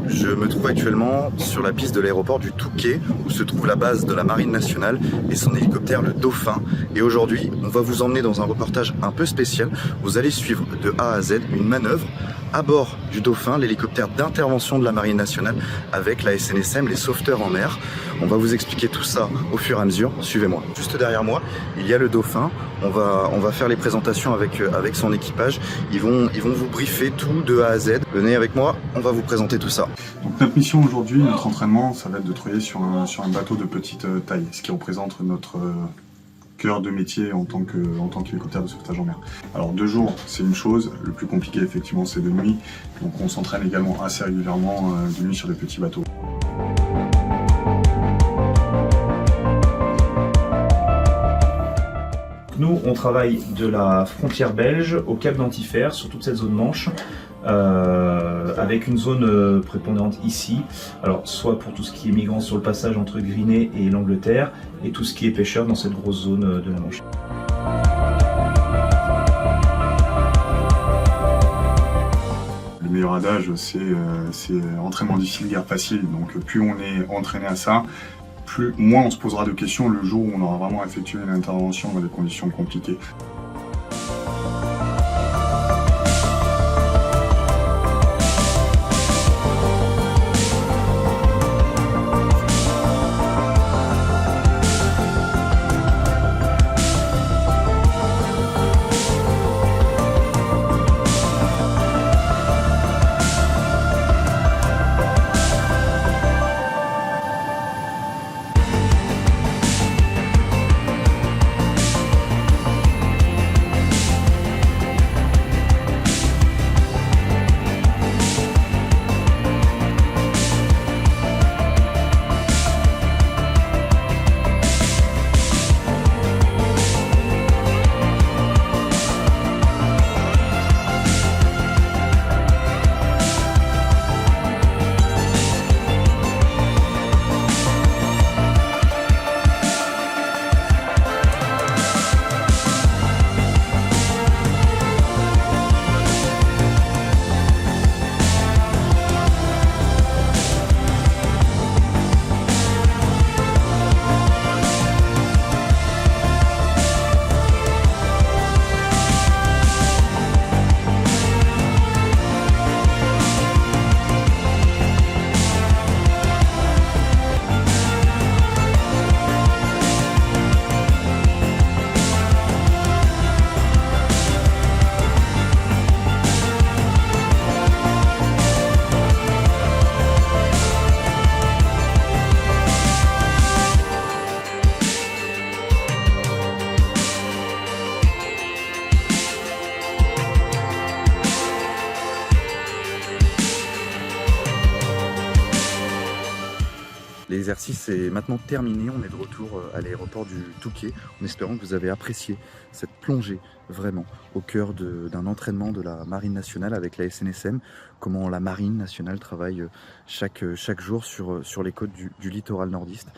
Je me trouve actuellement sur la piste de l'aéroport du Touquet où se trouve la base de la Marine nationale et son hélicoptère le Dauphin. Et aujourd'hui, on va vous emmener dans un reportage un peu spécial. Vous allez suivre de A à Z une manœuvre à bord du Dauphin, l'hélicoptère d'intervention de la Marine nationale avec la SNSM, les sauveteurs en mer. On va vous expliquer tout ça au fur et à mesure. Suivez-moi. Juste derrière moi, il y a le Dauphin. On va faire les présentations avec son équipage. Ils vont vous briefer tout de A à Z. Venez avec moi, on va vous présenter tout ça. Donc notre mission aujourd'hui, notre entraînement, ça va être de travailler sur un bateau de petite taille, ce qui représente notre cœur de métier en tant qu'hélicoptère de sauvetage en mer. Alors 2 jours, c'est une chose, le plus compliqué effectivement c'est de nuit, donc on s'entraîne également assez régulièrement de nuit sur des petits bateaux. Nous, on travaille de la frontière belge au cap d'Antifer, sur toute cette zone Manche, avec une zone prépondérante ici, alors soit pour tout ce qui est migrants sur le passage entre Grinée et l'Angleterre, et tout ce qui est pêcheurs dans cette grosse zone de la Manche. Le meilleur adage, c'est entraînement difficile, guerre facile, donc plus on est entraîné à ça, moins on se posera de questions le jour où on aura vraiment effectué une intervention dans des conditions compliquées. L'exercice est maintenant terminé, on est de retour à l'aéroport du Touquet en espérant que vous avez apprécié cette plongée vraiment au cœur d'un entraînement de la Marine nationale avec la SNSM, comment la Marine nationale travaille chaque jour sur les côtes du littoral nordiste.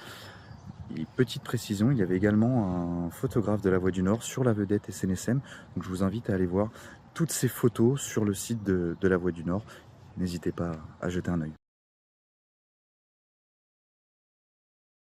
Et petite précision, il y avait également un photographe de la Voix du Nord sur la vedette SNSM, donc je vous invite à aller voir toutes ces photos sur le site de la Voix du Nord. N'hésitez pas à jeter un œil.